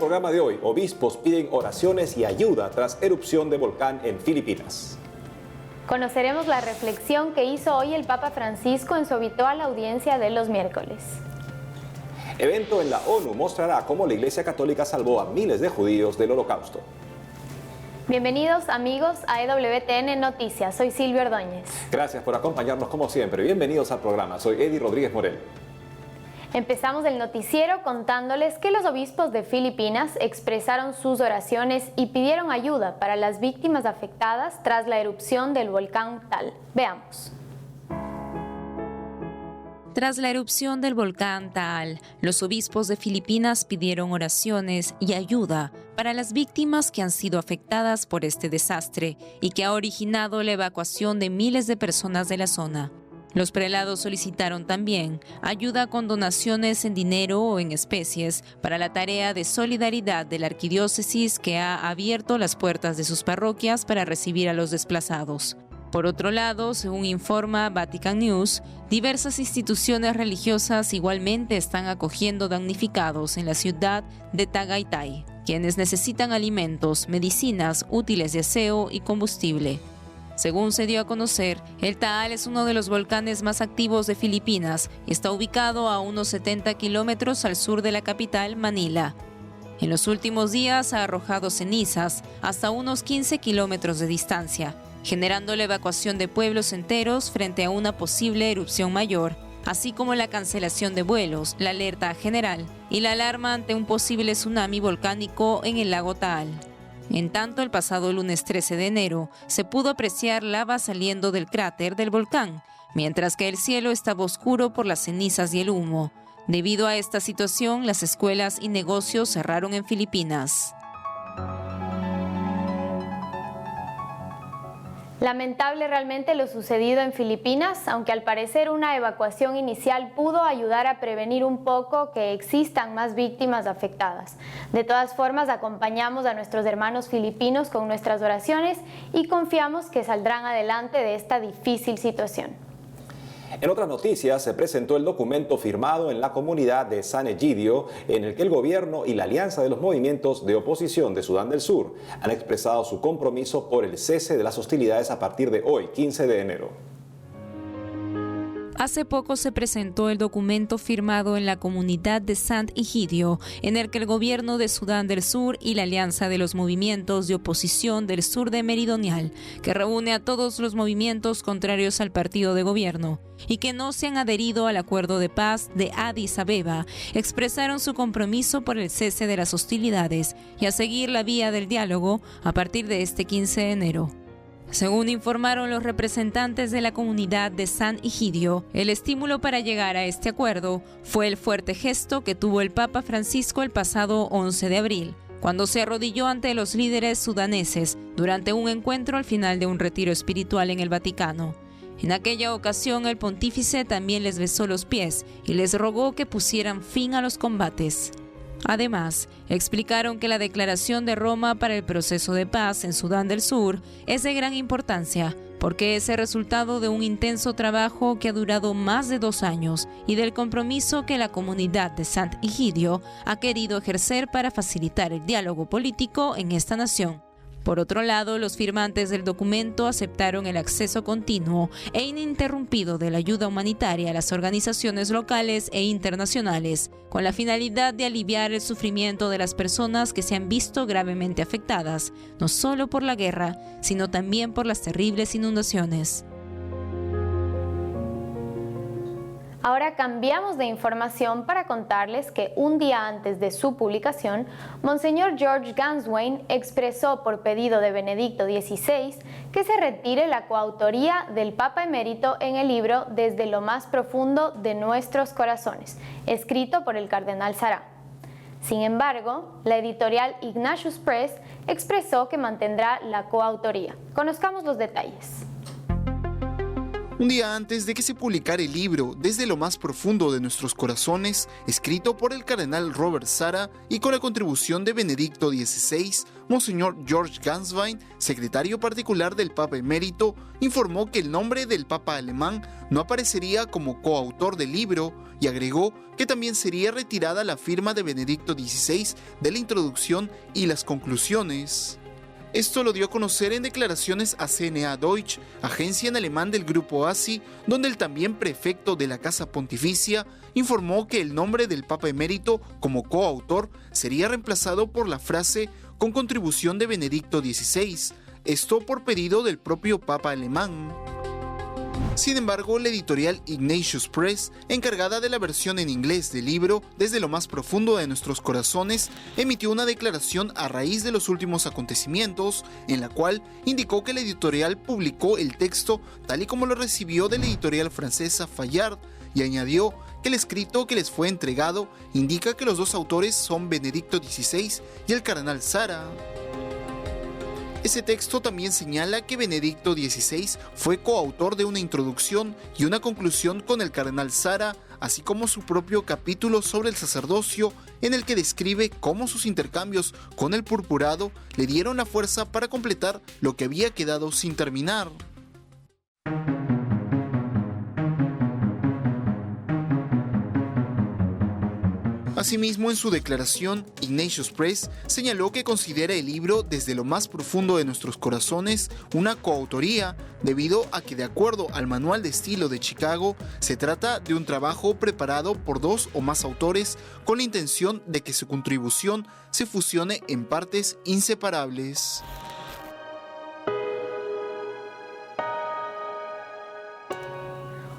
programa de hoy, obispos piden oraciones y ayuda tras erupción de volcán en Filipinas. Conoceremos la reflexión que hizo hoy el Papa Francisco en su habitual audiencia de los miércoles. Evento en la ONU mostrará cómo la Iglesia Católica salvó a miles de judíos del Holocausto. Bienvenidos amigos a EWTN Noticias, soy Silvia Ordóñez. Gracias por acompañarnos como siempre, bienvenidos al programa, soy Eddie Rodríguez Morel. Empezamos el noticiero contándoles que los obispos de Filipinas expresaron sus oraciones y pidieron ayuda para las víctimas afectadas tras la erupción del volcán Taal. Veamos. Tras la erupción del volcán Taal, los obispos de Filipinas pidieron oraciones y ayuda para las víctimas que han sido afectadas por este desastre y que ha originado la evacuación de miles de personas de la zona. Los prelados solicitaron también ayuda con donaciones en dinero o en especies para la tarea de solidaridad de la arquidiócesis que ha abierto las puertas de sus parroquias para recibir a los desplazados. Por otro lado, según informa Vatican News, diversas instituciones religiosas igualmente están acogiendo damnificados en la ciudad de Tagaytay, quienes necesitan alimentos, medicinas, útiles de aseo y combustible. Según se dio a conocer, el Taal es uno de los volcanes más activos de Filipinas y está ubicado a unos 70 kilómetros al sur de la capital, Manila. En los últimos días ha arrojado cenizas hasta unos 15 kilómetros de distancia, generando la evacuación de pueblos enteros frente a una posible erupción mayor, así como la cancelación de vuelos, la alerta general y la alarma ante un posible tsunami volcánico en el lago Taal. En tanto, el pasado lunes 13 de enero se pudo apreciar lava saliendo del cráter del volcán, mientras que el cielo estaba oscuro por las cenizas y el humo. Debido a esta situación, las escuelas y negocios cerraron en Filipinas. Lamentable realmente lo sucedido en Filipinas, aunque al parecer una evacuación inicial pudo ayudar a prevenir un poco que existan más víctimas afectadas. De todas formas, acompañamos a nuestros hermanos filipinos con nuestras oraciones y confiamos que saldrán adelante de esta difícil situación. En otras noticias, se presentó el documento firmado en la comunidad de San Egidio, en el que el gobierno y la alianza de los movimientos de oposición de Sudán del Sur han expresado su compromiso por el cese de las hostilidades a partir de hoy, 15 de enero. Hace poco se presentó el documento firmado en la comunidad de Sant Egidio, en el que el gobierno de Sudán del Sur y la alianza de los movimientos de oposición del sur de Meridional, que reúne a todos los movimientos contrarios al partido de gobierno y que no se han adherido al acuerdo de paz de Addis Abeba, expresaron su compromiso por el cese de las hostilidades y a seguir la vía del diálogo a partir de este 15 de enero. Según informaron los representantes de la comunidad de San Egidio, el estímulo para llegar a este acuerdo fue el fuerte gesto que tuvo el Papa Francisco el pasado 11 de abril, cuando se arrodilló ante los líderes sudaneses durante un encuentro al final de un retiro espiritual en el Vaticano. En aquella ocasión, el pontífice también les besó los pies y les rogó que pusieran fin a los combates. Además, explicaron que la declaración de Roma para el proceso de paz en Sudán del Sur es de gran importancia porque es el resultado de un intenso trabajo que ha durado más de 2 años y del compromiso que la comunidad de Sant Egidio ha querido ejercer para facilitar el diálogo político en esta nación. Por otro lado, los firmantes del documento aceptaron el acceso continuo e ininterrumpido de la ayuda humanitaria a las organizaciones locales e internacionales, con la finalidad de aliviar el sufrimiento de las personas que se han visto gravemente afectadas, no solo por la guerra, sino también por las terribles inundaciones. Ahora cambiamos de información para contarles que un día antes de su publicación, Monseñor George Ganswein expresó por pedido de Benedicto XVI que se retire la coautoría del Papa Emérito en el libro Desde lo más profundo de nuestros corazones, escrito por el cardenal Sarah. Sin embargo, la editorial Ignatius Press expresó que mantendrá la coautoría. Conozcamos los detalles. un día antes de que se publicara el libro Desde lo más profundo de nuestros corazones, escrito por el cardenal Robert Sarah y con la contribución de Benedicto XVI, Monseñor George Ganswein, secretario particular del Papa Emérito, informó que el nombre del Papa alemán no aparecería como coautor del libro y agregó que también sería retirada la firma de Benedicto XVI de la introducción y las conclusiones. Esto lo dio a conocer en declaraciones a CNA Deutsch, agencia en alemán del grupo ASI, donde el también prefecto de la Casa Pontificia informó que el nombre del Papa Emérito como coautor sería reemplazado por la frase con contribución de Benedicto XVI, esto por pedido del propio Papa alemán. Sin embargo, la editorial Ignatius Press, encargada de la versión en inglés del libro Desde lo más profundo de nuestros corazones, emitió una declaración a raíz de los últimos acontecimientos, en la cual indicó que la editorial publicó el texto tal y como lo recibió de la editorial francesa Fayard, y añadió que el escrito que les fue entregado indica que los dos autores son Benedicto XVI y el cardenal Sarah. Ese texto también señala que Benedicto XVI fue coautor de una introducción y una conclusión con el cardenal Sarah, así como su propio capítulo sobre el sacerdocio, en el que describe cómo sus intercambios con el purpurado le dieron la fuerza para completar lo que había quedado sin terminar. Asimismo, en su declaración, Ignatius Press señaló que considera el libro Desde lo más profundo de nuestros corazones una coautoría, debido a que, de acuerdo al Manual de Estilo de Chicago, se trata de un trabajo preparado por dos o más autores con la intención de que su contribución se fusione en partes inseparables.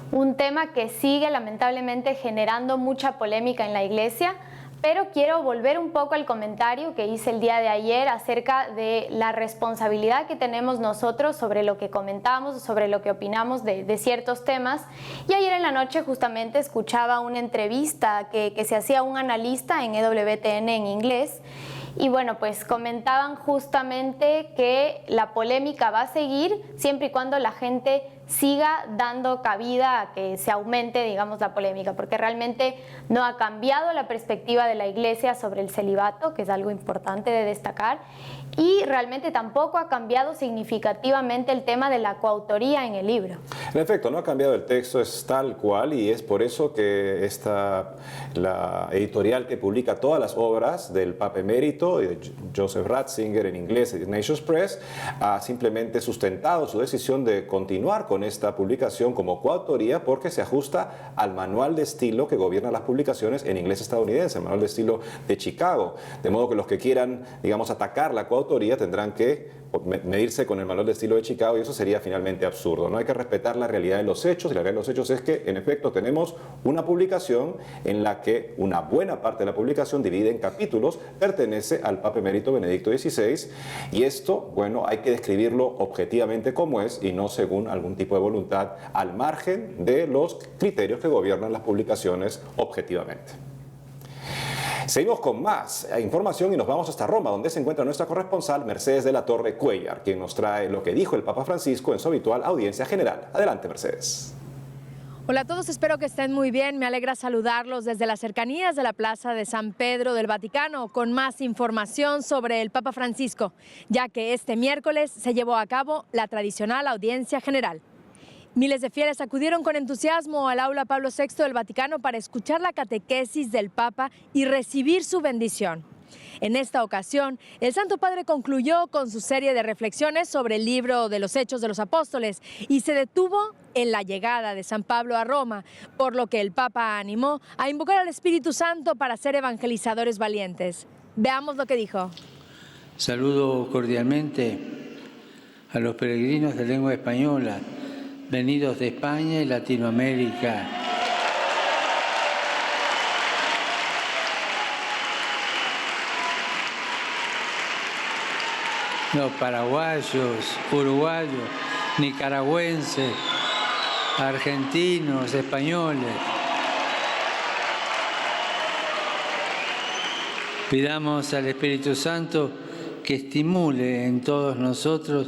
Un tema que sigue lamentablemente generando mucha polémica en la Iglesia, pero quiero volver un poco al comentario que hice el día de ayer acerca de la responsabilidad que tenemos nosotros sobre lo que comentamos, sobre lo que opinamos de ciertos temas. Y ayer en la noche justamente escuchaba una entrevista que se hacía un analista en EWTN en inglés. Y bueno, pues comentaban justamente que la polémica va a seguir siempre y cuando la gente siga dando cabida a que se aumente, digamos, la polémica, porque realmente no ha cambiado la perspectiva de la Iglesia sobre el celibato, que es algo importante de destacar, y realmente tampoco ha cambiado significativamente el tema de la coautoría en el libro. En efecto, no ha cambiado el texto, es tal cual, y es por eso que la editorial que publica todas las obras del Papa Emérito, Joseph Ratzinger en inglés, Ignatius Press, ha simplemente sustentado su decisión de continuar con esta publicación como coautoría porque se ajusta al manual de estilo que gobierna las publicaciones en inglés estadounidense, el manual de estilo de Chicago. De modo que los que quieran, digamos, atacar la coautoría tendrán que medirse con el manual de estilo de Chicago, y eso sería finalmente absurdo. No hay que respetar la realidad de los hechos, y la realidad de los hechos es que, en efecto, tenemos una publicación en la que una buena parte de la publicación, divide en capítulos, pertenece al Papa Emérito Benedicto XVI, y esto, bueno, hay que describirlo objetivamente como es y no según algún tipo de voluntad, al margen de los criterios que gobiernan las publicaciones objetivamente. Seguimos con más información y nos vamos hasta Roma, donde se encuentra nuestra corresponsal Mercedes de la Torre Cuellar, quien nos trae lo que dijo el Papa Francisco en su habitual audiencia general. Adelante, Mercedes. Hola a todos, espero que estén muy bien. Me alegra saludarlos desde las cercanías de la Plaza de San Pedro del Vaticano con más información sobre el Papa Francisco, ya que este miércoles se llevó a cabo la tradicional audiencia general. Miles de fieles acudieron con entusiasmo al aula Pablo VI del Vaticano para escuchar la catequesis del Papa y recibir su bendición. En esta ocasión, el Santo Padre concluyó con su serie de reflexiones sobre el libro de los Hechos de los Apóstoles y se detuvo en la llegada de San Pablo a Roma, por lo que el Papa animó a invocar al Espíritu Santo para ser evangelizadores valientes. Veamos lo que dijo. Saludo cordialmente a los peregrinos de lengua española, venidos de España y Latinoamérica. Los paraguayos, uruguayos, nicaragüenses, argentinos, españoles. Pidamos al Espíritu Santo que estimule en todos nosotros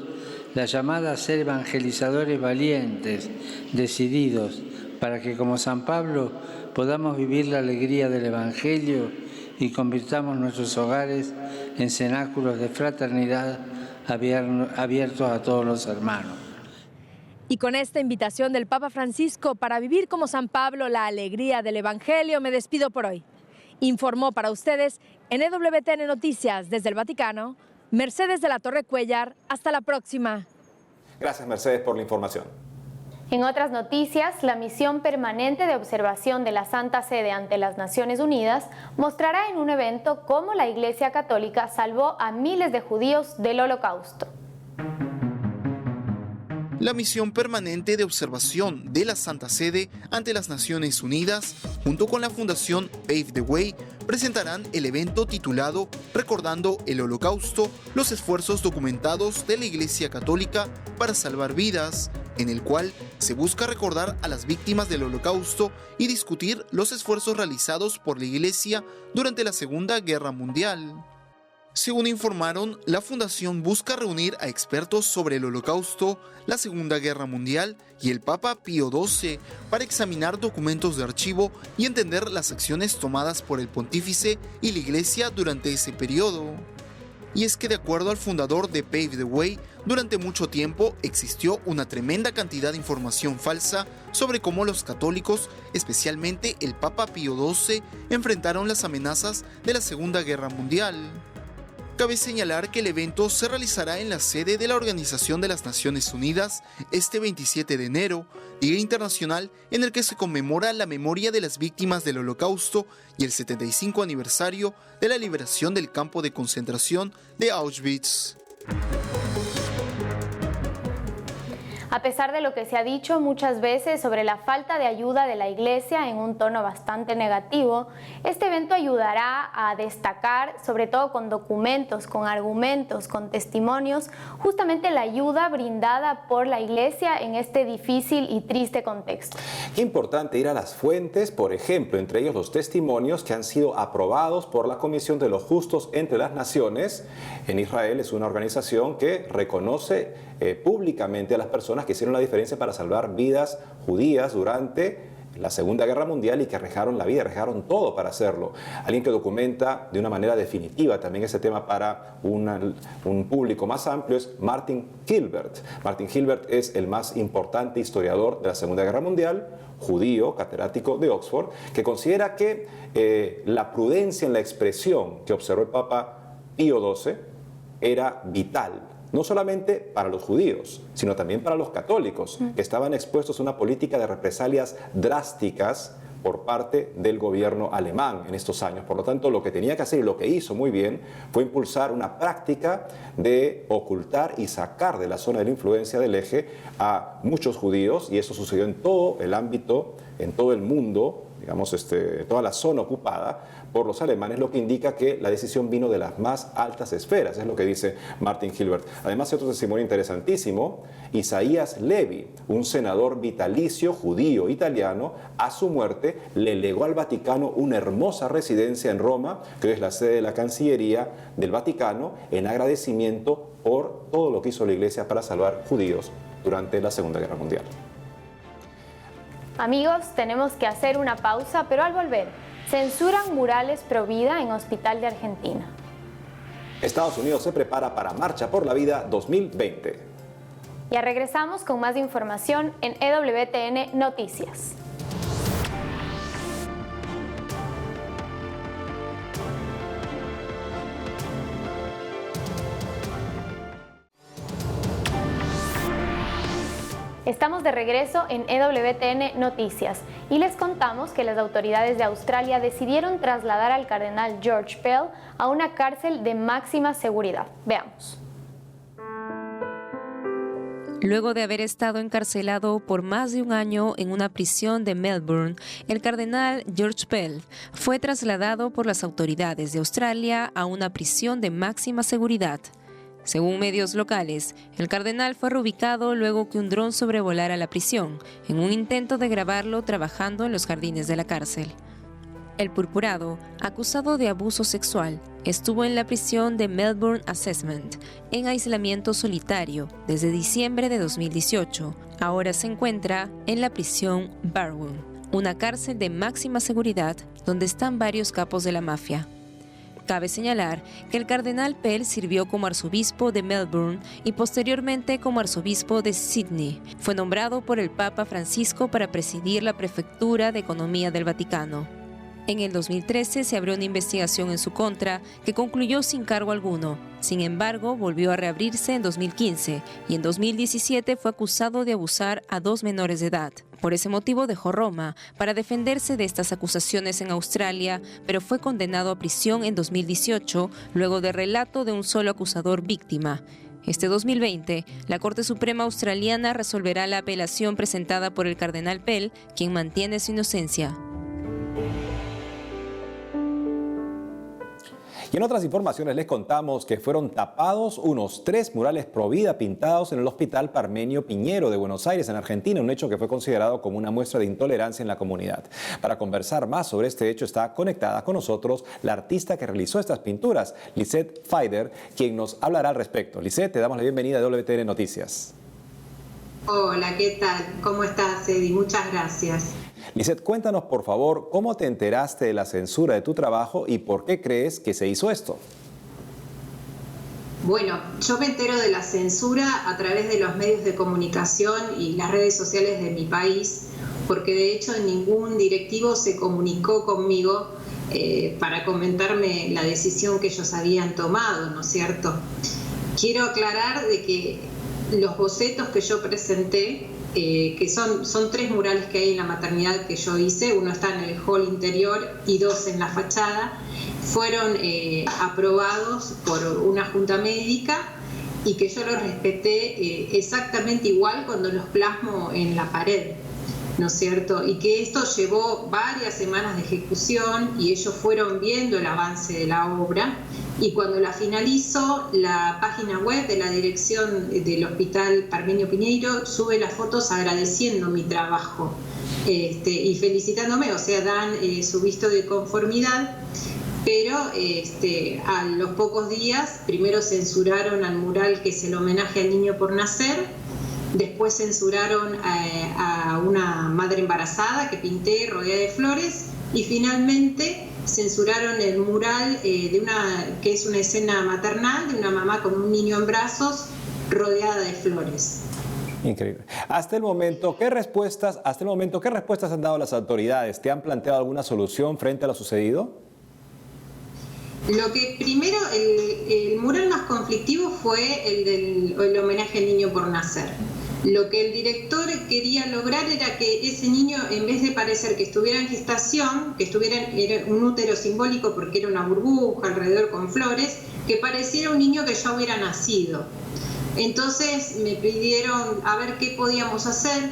la llamada a ser evangelizadores valientes, decididos, para que como San Pablo podamos vivir la alegría del Evangelio y convirtamos nuestros hogares en cenáculos de fraternidad abiertos a todos los hermanos. Y con esta invitación del Papa Francisco para vivir como San Pablo la alegría del Evangelio, me despido por hoy. Informó para ustedes en EWTN Noticias desde el Vaticano, Mercedes de la Torre Cuellar. Hasta la próxima. Gracias, Mercedes, por la información. En otras noticias, la misión permanente de observación de la Santa Sede ante las Naciones Unidas mostrará en un evento cómo la Iglesia Católica salvó a miles de judíos del Holocausto. La misión permanente de observación de la Santa Sede ante las Naciones Unidas, junto con la Fundación Pave the Way, presentarán el evento titulado Recordando el Holocausto, los esfuerzos documentados de la Iglesia Católica para salvar vidas, en el cual se busca recordar a las víctimas del Holocausto y discutir los esfuerzos realizados por la Iglesia durante la Segunda Guerra Mundial. Según informaron, la Fundación busca reunir a expertos sobre el Holocausto, la Segunda Guerra Mundial y el Papa Pío XII para examinar documentos de archivo y entender las acciones tomadas por el Pontífice y la Iglesia durante ese periodo. Y es que de acuerdo al fundador de Pave the Way, durante mucho tiempo existió una tremenda cantidad de información falsa sobre cómo los católicos, especialmente el Papa Pío XII, enfrentaron las amenazas de la Segunda Guerra Mundial. Cabe señalar que el evento se realizará en la sede de la Organización de las Naciones Unidas este 27 de enero, Día Internacional en el que se conmemora la memoria de las víctimas del Holocausto y el 75 aniversario de la liberación del campo de concentración de Auschwitz. A pesar de lo que se ha dicho muchas veces sobre la falta de ayuda de la Iglesia en un tono bastante negativo, este evento ayudará a destacar, sobre todo con documentos, con argumentos, con testimonios, justamente la ayuda brindada por la Iglesia en este difícil y triste contexto. Qué importante ir a las fuentes, por ejemplo, entre ellos los testimonios que han sido aprobados por la Comisión de los Justos entre las Naciones. En Israel es una organización que reconoce públicamente a las personas que hicieron la diferencia para salvar vidas judías durante la Segunda Guerra Mundial y que arriesgaron la vida, arriesgaron todo para hacerlo. Alguien que documenta de una manera definitiva también ese tema para un público más amplio es Martin Gilbert. Martin Gilbert es el más importante historiador de la Segunda Guerra Mundial, judío, catedrático de Oxford, que considera que la prudencia en la expresión que observó el Papa Pío XII era vital. No solamente para los judíos, sino también para los católicos, que estaban expuestos a una política de represalias drásticas por parte del gobierno alemán en estos años. Por lo tanto, lo que tenía que hacer y lo que hizo muy bien fue impulsar una práctica de ocultar y sacar de la zona de la influencia del eje a muchos judíos, y eso sucedió en todo el ámbito, en todo el mundo, digamos, toda la zona ocupada por los alemanes, lo que indica que la decisión vino de las más altas esferas, es lo que dice Martin Gilbert. Además, hay otro testimonio interesantísimo. Isaías Levi, un senador vitalicio judío italiano, a su muerte le legó al Vaticano una hermosa residencia en Roma, que hoy es la sede de la Cancillería del Vaticano, en agradecimiento por todo lo que hizo la Iglesia para salvar judíos durante la Segunda Guerra Mundial. Amigos, tenemos que hacer una pausa, pero al volver, censuran murales pro vida en Hospital de Argentina. Estados Unidos se prepara para Marcha por la Vida 2020. Ya regresamos con más información en EWTN Noticias. Estamos de regreso en EWTN Noticias y les contamos que las autoridades de Australia decidieron trasladar al cardenal George Pell a una cárcel de máxima seguridad. Veamos. Luego de haber estado encarcelado por más de un año en una prisión de Melbourne, el cardenal George Pell fue trasladado por las autoridades de Australia a una prisión de máxima seguridad. Según medios locales, el cardenal fue reubicado luego que un dron sobrevolara la prisión, en un intento de grabarlo trabajando en los jardines de la cárcel. El purpurado, acusado de abuso sexual, estuvo en la prisión de Melbourne Assessment, en aislamiento solitario, desde diciembre de 2018. Ahora se encuentra en la prisión Barwon, una cárcel de máxima seguridad donde están varios capos de la mafia. Cabe señalar que el cardenal Pell sirvió como arzobispo de Melbourne y posteriormente como arzobispo de Sydney. Fue nombrado por el Papa Francisco para presidir la Prefectura de Economía del Vaticano. En el 2013 se abrió una investigación en su contra que concluyó sin cargo alguno. Sin embargo, volvió a reabrirse en 2015 y en 2017 fue acusado de abusar a 2 menores de edad. Por ese motivo dejó Roma para defenderse de estas acusaciones en Australia, pero fue condenado a prisión en 2018 luego de relato de un solo acusador víctima. Este 2020, la Corte Suprema Australiana resolverá la apelación presentada por el cardenal Pell, quien mantiene su inocencia. Y en otras informaciones les contamos que fueron tapados unos 3 murales pro vida pintados en el Hospital Parmenio Piñero de Buenos Aires, en Argentina, un hecho que fue considerado como una muestra de intolerancia en la comunidad. Para conversar más sobre este hecho está conectada con nosotros la artista que realizó estas pinturas, Lisette Feider, quien nos hablará al respecto. Lisette, te damos la bienvenida a WTN Noticias. Hola, ¿qué tal? ¿Cómo estás, Eddie? Muchas gracias. Lisette, cuéntanos por favor cómo te enteraste de la censura de tu trabajo y por qué crees que se hizo esto. Bueno, yo me entero de la censura a través de los medios de comunicación y las redes sociales de mi país, porque de hecho ningún directivo se comunicó conmigo para comentarme la decisión que ellos habían tomado, ¿no es cierto? Quiero aclarar de que los bocetos que yo presenté, que son 3 murales que hay en la maternidad que yo hice, uno está en el hall interior y 2 en la fachada, fueron aprobados por una junta médica y que yo los respeté exactamente igual cuando los plasmo en la pared, ¿no es cierto? Y que esto llevó varias semanas de ejecución y ellos fueron viendo el avance de la obra, y cuando la finalizo, la página web de la dirección del Hospital Parmenio Piñeiro sube las fotos agradeciendo mi trabajo y felicitándome, o sea, dan su visto de conformidad. Pero a los pocos días, primero censuraron al mural que es el homenaje al niño por nacer, después censuraron a una madre embarazada que pinté rodeada de flores, y finalmente censuraron el mural que es una escena maternal de una mamá con un niño en brazos rodeada de flores. Increíble. Hasta el momento, ¿qué respuestas han dado las autoridades? ¿Te han planteado alguna solución frente a lo sucedido? Lo que primero, el mural más conflictivo fue el homenaje al niño por nacer. Lo que el director quería lograr era que ese niño, en vez de parecer que estuviera en gestación, era un útero simbólico porque era una burbuja alrededor con flores, que pareciera un niño que ya hubiera nacido. Entonces me pidieron a ver qué podíamos hacer.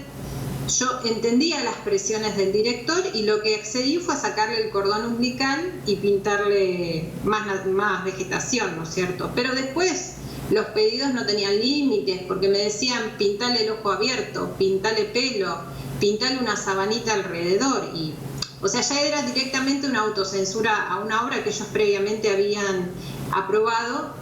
Yo entendía las presiones del director y lo que accedí fue a sacarle el cordón umbilical y pintarle más vegetación, ¿no es cierto? Pero después los pedidos no tenían límites, porque me decían pintale el ojo abierto, pintale pelo, pintale una sabanita alrededor. O sea, ya era directamente una autocensura a una obra que ellos previamente habían aprobado,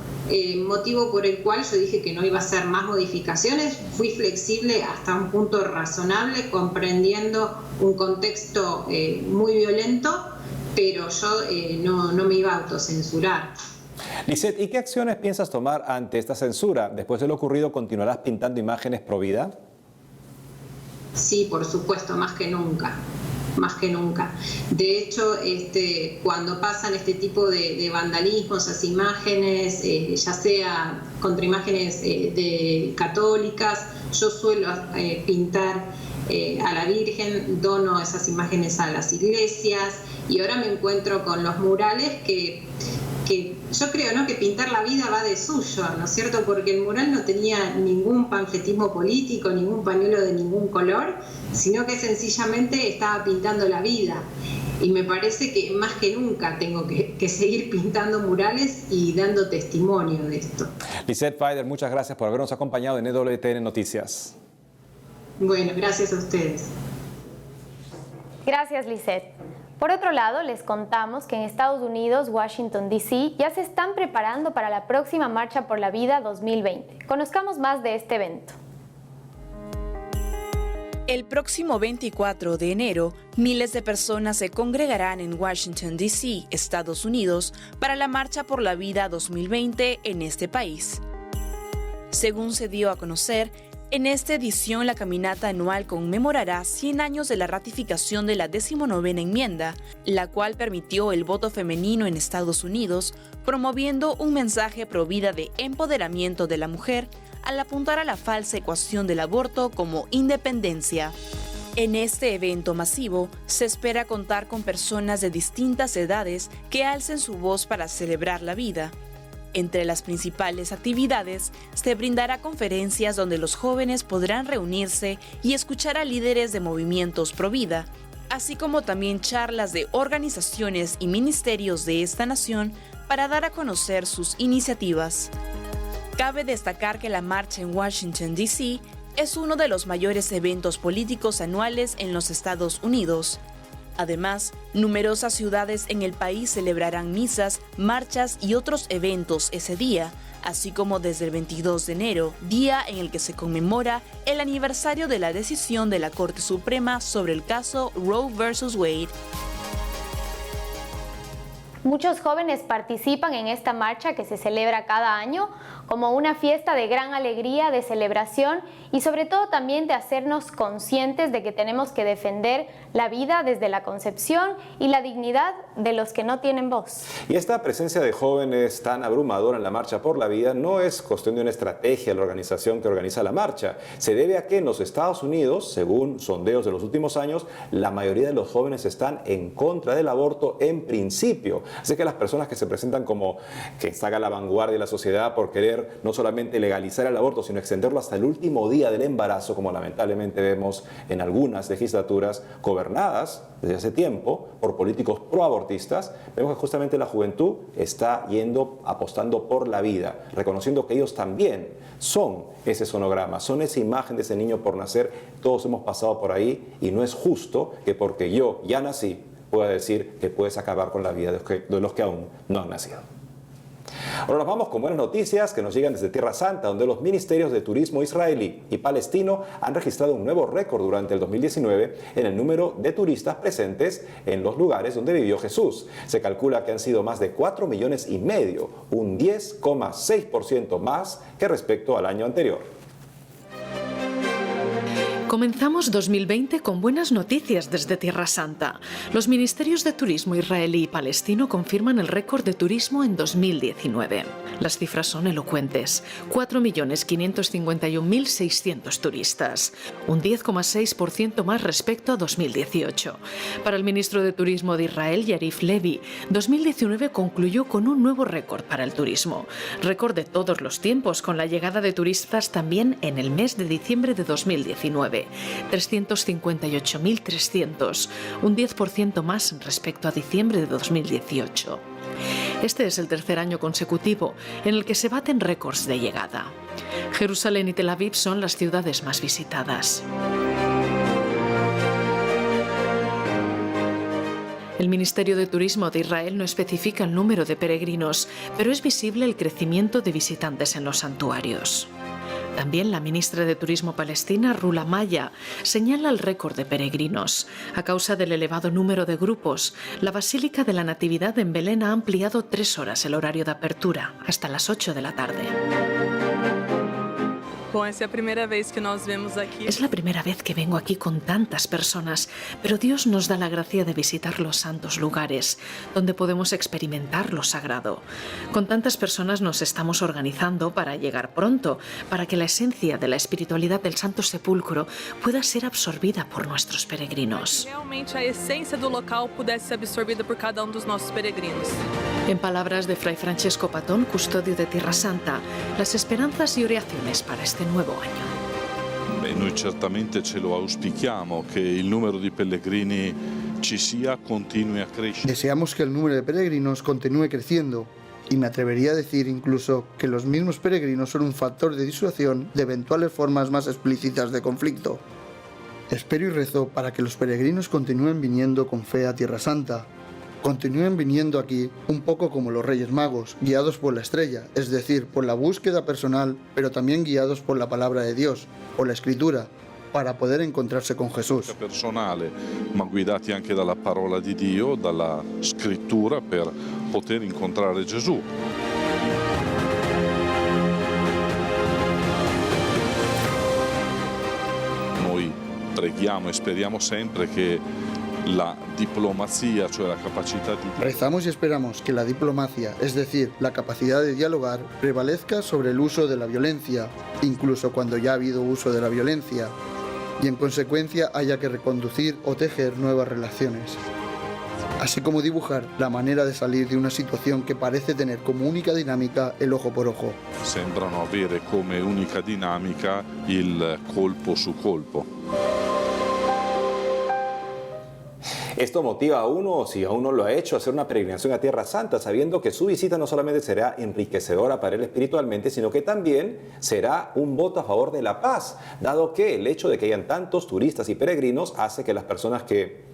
motivo por el cual yo dije que no iba a hacer más modificaciones. Fui flexible hasta un punto razonable, comprendiendo un contexto muy violento, pero yo no me iba a autocensurar. Lisette, ¿y qué acciones piensas tomar ante esta censura? Después de lo ocurrido, ¿continuarás pintando imágenes pro vida? Sí, por supuesto, más que nunca. Más que nunca. De hecho, cuando pasan este tipo de vandalismos, esas imágenes, ya sea contra imágenes católicas, yo suelo pintar a la Virgen, dono esas imágenes a las iglesias, y ahora me encuentro con los murales que yo creo, ¿no?, que pintar la vida va de suyo, ¿no es cierto? Porque el mural no tenía ningún panfletismo político, ningún pañuelo de ningún color, sino que sencillamente estaba pintando la vida. Y me parece que más que nunca tengo que seguir pintando murales y dando testimonio de esto. Lisette Feider, muchas gracias por habernos acompañado en WTN Noticias. Bueno, gracias a ustedes. Gracias, Lisette. Por otro lado, les contamos que en Estados Unidos, Washington, D.C., ya se están preparando para la próxima Marcha por la Vida 2020. Conozcamos más de este evento. El próximo 24 de enero, miles de personas se congregarán en Washington, D.C., Estados Unidos, para la Marcha por la Vida 2020 en este país. Según se dio a conocer, en esta edición la caminata anual conmemorará 100 años de la ratificación de la 19ª enmienda, la cual permitió el voto femenino en Estados Unidos, promoviendo un mensaje pro vida de empoderamiento de la mujer, al apuntar a la falsa ecuación del aborto como independencia. En este evento masivo, se espera contar con personas de distintas edades que alcen su voz para celebrar la vida. Entre las principales actividades, se brindará conferencias donde los jóvenes podrán reunirse y escuchar a líderes de movimientos pro vida, así como también charlas de organizaciones y ministerios de esta nación para dar a conocer sus iniciativas. Cabe destacar que la marcha en Washington, D.C. es uno de los mayores eventos políticos anuales en los Estados Unidos. Además, numerosas ciudades en el país celebrarán misas, marchas y otros eventos ese día, así como desde el 22 de enero, día en el que se conmemora el aniversario de la decisión de la Corte Suprema sobre el caso Roe vs. Wade. Muchos jóvenes participan en esta marcha que se celebra cada año como una fiesta de gran alegría, de celebración y sobre todo también de hacernos conscientes de que tenemos que defender la vida desde la concepción y la dignidad de los que no tienen voz. Y esta presencia de jóvenes tan abrumadora en la Marcha por la Vida no es cuestión de una estrategia de la organización que organiza la marcha. Se debe a que en los Estados Unidos, según sondeos de los últimos años, la mayoría de los jóvenes están en contra del aborto en principio. Así que las personas que se presentan como que están a la vanguardia de la sociedad por querer no solamente legalizar el aborto, sino extenderlo hasta el último día del embarazo, como lamentablemente vemos en algunas legislaturas gobernadas desde hace tiempo por políticos proabortistas, vemos que justamente la juventud está apostando por la vida, reconociendo que ellos también son ese sonograma, son esa imagen de ese niño por nacer. Todos hemos pasado por ahí y no es justo que porque yo ya nací pueda decir que puedes acabar con la vida de los que aún no han nacido. Ahora nos vamos con buenas noticias que nos llegan desde Tierra Santa, donde los ministerios de turismo israelí y palestino han registrado un nuevo récord durante el 2019 en el número de turistas presentes en los lugares donde vivió Jesús. Se calcula que han sido más de 4,5 millones, un 10,6% más que respecto al año anterior. Comenzamos 2020 con buenas noticias desde Tierra Santa. Los ministerios de turismo israelí y palestino confirman el récord de turismo en 2019. Las cifras son elocuentes: 4.551.600 turistas, un 10,6% más respecto a 2018. Para el ministro de Turismo de Israel, Yarif Levy, 2019 concluyó con un nuevo récord para el turismo. Récord de todos los tiempos, con la llegada de turistas también en el mes de diciembre de 2019. 358.300, un 10% más respecto a diciembre de 2018. Este es el tercer año consecutivo en el que se baten récords de llegada. Jerusalén y Tel Aviv son las ciudades más visitadas. El Ministerio de Turismo de Israel no especifica el número de peregrinos, pero es visible el crecimiento de visitantes en los santuarios. También la ministra de Turismo palestina, Rula Maya, señala el récord de peregrinos. A causa del elevado número de grupos, la Basílica de la Natividad en Belén ha ampliado 3 horas el horario de apertura, hasta las 8 de la tarde. Es la primera vez que nos vemos aquí. Es la primera vez que vengo aquí con tantas personas, pero Dios nos da la gracia de visitar los santos lugares, donde podemos experimentar lo sagrado. Con tantas personas nos estamos organizando para llegar pronto, para que la esencia de la espiritualidad del Santo Sepulcro pueda ser absorbida por nuestros peregrinos. Realmente la esencia del local pudiese ser absorbida por cada uno de nuestros peregrinos. En palabras de Fray Francesco Patón, custodio de Tierra Santa, las esperanzas y oraciones para este nuevo año. Noi certamente ce lo auspichiamo, che il numero di pellegrini ci sia, continui a crescere. Deseamos que el número de peregrinos continúe creciendo y me atrevería a decir incluso que los mismos peregrinos son un factor de disuasión de eventuales formas más explícitas de conflicto. Espero y rezo para que los peregrinos continúen viniendo con fe a Tierra Santa. Continúen viniendo aquí un poco como los Reyes Magos, guiados por la estrella, es decir, por la búsqueda personal, pero también guiados por la palabra de Dios, por la Escritura, para poder encontrarse con Jesús. Personale, ma guidati anche dalla parola di Dio, dalla scrittura, per poter incontrare Gesù. Noi preghiamo e speriamo sempre che la diplomazia, cioè la capacità di... Rezamos y esperamos que la diplomacia, es decir, la capacidad de dialogar, prevalezca sobre el uso de la violencia, incluso cuando ya ha habido uso de la violencia, y en consecuencia haya que reconducir o tejer nuevas relaciones. Así como dibujar la manera de salir de una situación que parece tener como única dinámica el ojo por ojo. Sembrano avere come unica dinamica il colpo su colpo. Esto motiva a uno, si aún no lo ha hecho, a hacer una peregrinación a Tierra Santa, sabiendo que su visita no solamente será enriquecedora para él espiritualmente, sino que también será un voto a favor de la paz, dado que el hecho de que hayan tantos turistas y peregrinos hace que las personas que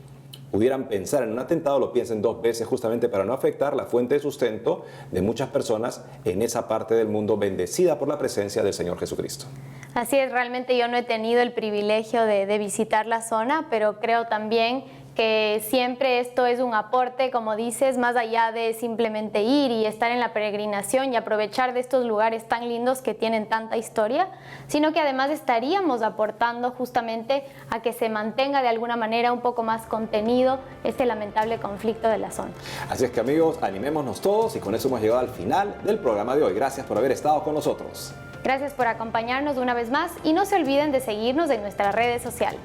pudieran pensar en un atentado lo piensen dos veces, justamente para no afectar la fuente de sustento de muchas personas en esa parte del mundo bendecida por la presencia del Señor Jesucristo. Así es, realmente yo no he tenido el privilegio de visitar la zona, pero creo también que siempre esto es un aporte, como dices, más allá de simplemente ir y estar en la peregrinación y aprovechar de estos lugares tan lindos que tienen tanta historia, sino que además estaríamos aportando justamente a que se mantenga de alguna manera un poco más contenido este lamentable conflicto de la zona. Así es que, amigos, animémonos todos y con eso hemos llegado al final del programa de hoy. Gracias por haber estado con nosotros. Gracias por acompañarnos una vez más y no se olviden de seguirnos en nuestras redes sociales.